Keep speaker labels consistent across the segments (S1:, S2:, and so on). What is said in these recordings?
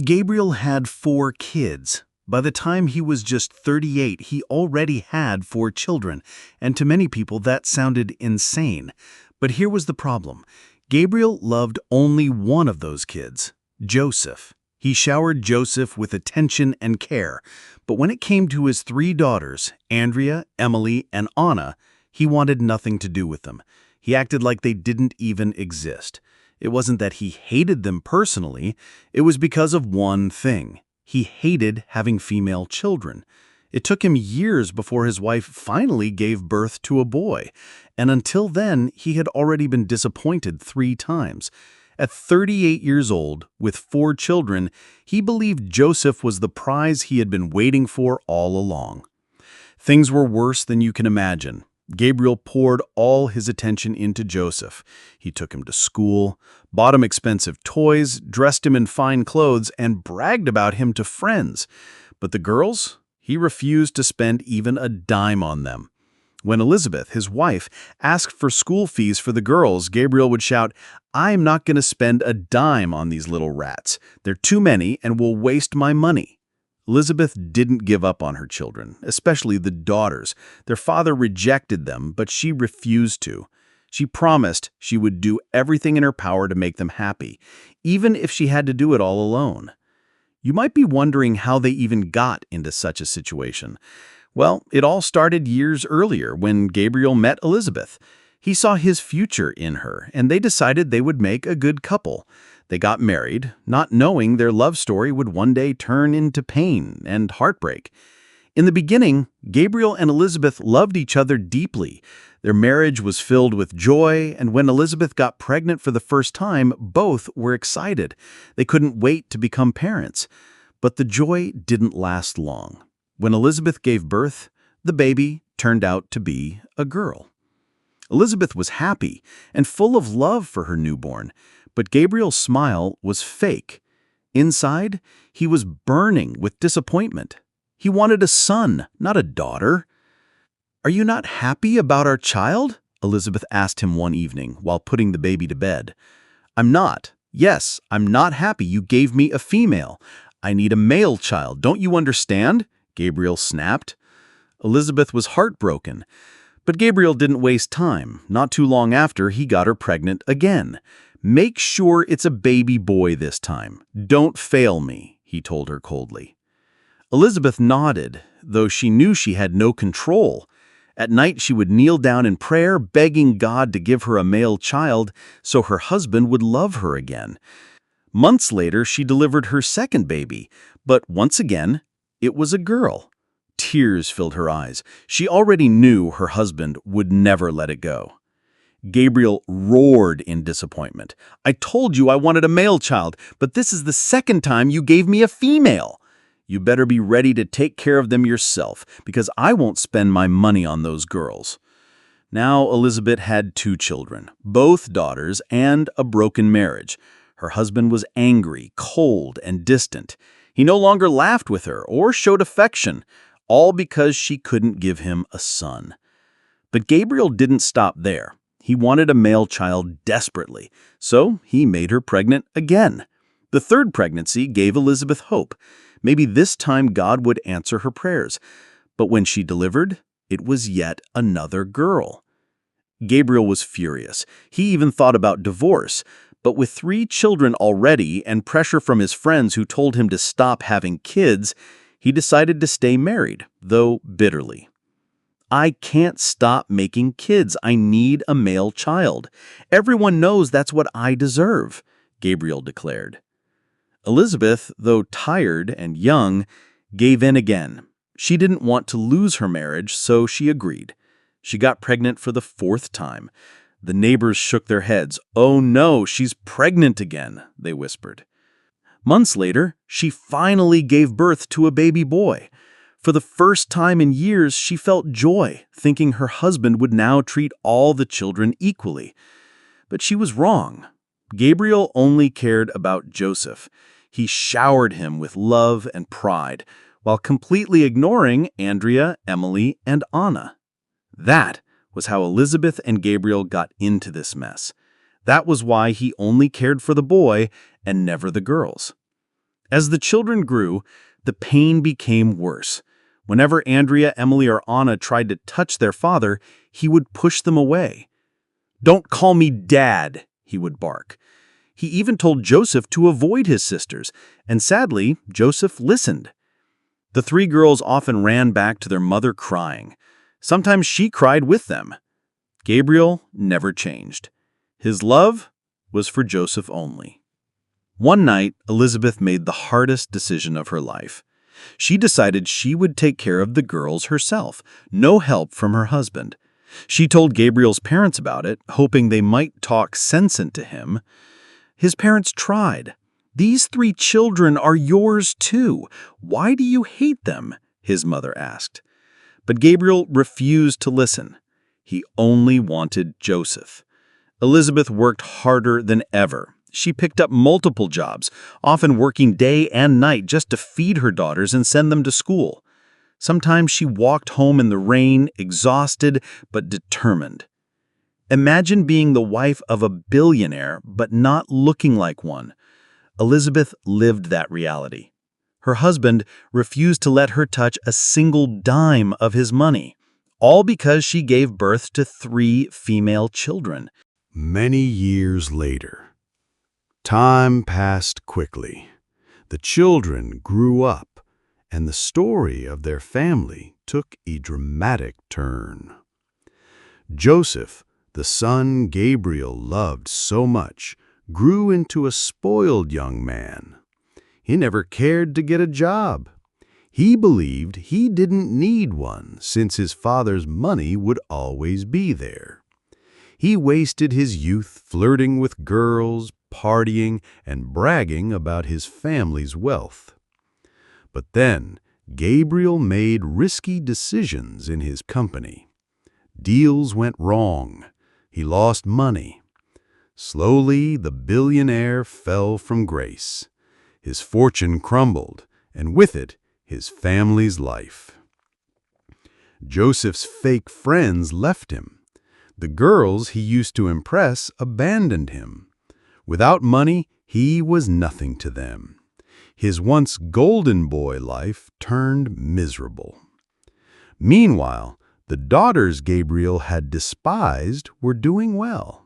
S1: Gabriel had 4 kids. By the time he was just 38, he already had 4 children, and to many people that sounded insane. But here was the problem. Gabriel loved only one of those kids, Joseph. He showered Joseph with attention and care, but when it came to his 3 daughters, Andrea, Emily, and Anna, he wanted nothing to do with them. He acted like they didn't even exist. It wasn't that he hated them personally, it was because of one thing. He hated having female children. It took him years before his wife finally gave birth to a boy, and until then, he had already been disappointed 3 times. At 38 years old, with 4 children, he believed Joseph was the prize he had been waiting for all along. Things were worse than you can imagine. Gabriel poured all his attention into Joseph. He took him to school, bought him expensive toys, dressed him in fine clothes, and bragged about him to friends. But the girls? He refused to spend even a dime on them. When Elizabeth, his wife, asked for school fees for the girls, Gabriel would shout, "I'm not going to spend a dime on these little rats. They're too many and will waste my money." Elizabeth didn't give up on her children, especially the daughters. Their father rejected them, but she refused to. She promised she would do everything in her power to make them happy, even if she had to do it all alone. You might be wondering how they even got into such a situation. Well, it all started years earlier when Gabriel met Elizabeth. He saw his future in her, and they decided they would make a good couple. They got married, not knowing their love story would one day turn into pain and heartbreak. In the beginning, Gabriel and Elizabeth loved each other deeply. Their marriage was filled with joy, and when Elizabeth got pregnant for the first time, both were excited. They couldn't wait to become parents. But the joy didn't last long. When Elizabeth gave birth, the baby turned out to be a girl. Elizabeth was happy and full of love for her newborn, but Gabriel's smile was fake. Inside, he was burning with disappointment. He wanted a son, not a daughter. "Are you not happy about our child?" Elizabeth asked him one evening while putting the baby to bed. "I'm not. Yes, I'm not happy. You gave me a female. I need a male child. Don't you understand?" Gabriel snapped. Elizabeth was heartbroken. But Gabriel didn't waste time. Not too long after, he got her pregnant again. "Make sure it's a baby boy this time. Don't fail me," he told her coldly. Elizabeth nodded, though she knew she had no control. At night, she would kneel down in prayer, begging God to give her a male child so her husband would love her again. Months later, she delivered her second baby, but once again, it was a girl. Tears filled her eyes. She already knew her husband would never let it go. Gabriel roared in disappointment. "I told you I wanted a male child, but this is the second time you gave me a female. You better be ready to take care of them yourself, because I won't spend my money on those girls." Now Elizabeth had 2 children, both daughters, and a broken marriage. Her husband was angry, cold, and distant. He no longer laughed with her or showed affection, all because she couldn't give him a son. But Gabriel didn't stop there. He wanted a male child desperately, so he made her pregnant again. The third pregnancy gave Elizabeth hope. Maybe this time God would answer her prayers. But when she delivered, it was yet another girl. Gabriel was furious. He even thought about divorce. But with 3 children already and pressure from his friends who told him to stop having kids, he decided to stay married, though bitterly. "I can't stop making kids. I need a male child. Everyone knows that's what I deserve," Gabriel declared. Elizabeth, though tired and young, gave in again. She didn't want to lose her marriage, so she agreed. She got pregnant for the 4th time. The neighbors shook their heads. "Oh no, she's pregnant again," they whispered. Months later, she finally gave birth to a baby boy. For the first time in years, she felt joy, thinking her husband would now treat all the children equally. But she was wrong. Gabriel only cared about Joseph. He showered him with love and pride, while completely ignoring Andrea, Emily, and Anna. That was how Elizabeth and Gabriel got into this mess. That was why he only cared for the boy and never the girls. As the children grew, the pain became worse. Whenever Andrea, Emily, or Anna tried to touch their father, he would push them away. "Don't call me Dad," he would bark. He even told Joseph to avoid his sisters, and sadly, Joseph listened. The three girls often ran back to their mother crying. Sometimes she cried with them. Gabriel never changed. His love was for Joseph only. One night, Elizabeth made the hardest decision of her life. She decided she would take care of the girls herself, no help from her husband. She told Gabriel's parents about it, hoping they might talk sense into him. His parents tried. "These three children are yours too. Why do you hate them?" his mother asked. But Gabriel refused to listen. He only wanted Joseph. Elizabeth worked harder than ever. She picked up multiple jobs, often working day and night just to feed her daughters and send them to school. Sometimes she walked home in the rain, exhausted but determined. Imagine being the wife of a billionaire but not looking like one. Elizabeth lived that reality. Her husband refused to let her touch a single dime of his money, all because she gave birth to 3 female children.
S2: Many years later, time passed quickly. The children grew up, and the story of their family took a dramatic turn. Joseph, the son Gabriel loved so much, grew into a spoiled young man. He never cared to get a job. He believed he didn't need one since his father's money would always be there. He wasted his youth flirting with girls, partying, and bragging about his family's wealth. But then, Gabriel made risky decisions in his company. Deals went wrong. He lost money. Slowly, the billionaire fell from grace. His fortune crumbled, and with it, his family's life. Joseph's fake friends left him. The girls he used to impress abandoned him. Without money, he was nothing to them. His once golden boy life turned miserable. Meanwhile, the daughters Gabriel had despised were doing well.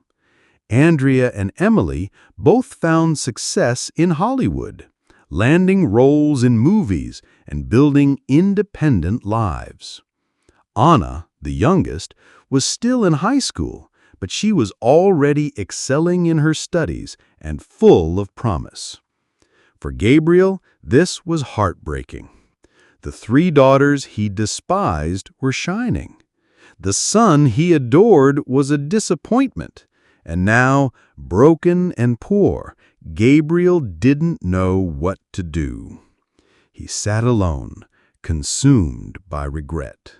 S2: Andrea and Emily both found success in Hollywood, landing roles in movies and building independent lives. Anna, the youngest, was still in high school, but she was already excelling in her studies and full of promise. For Gabriel, this was heartbreaking. The 3 daughters he despised were shining. The son he adored was a disappointment. And now, broken and poor, Gabriel didn't know what to do. He sat alone, consumed by regret.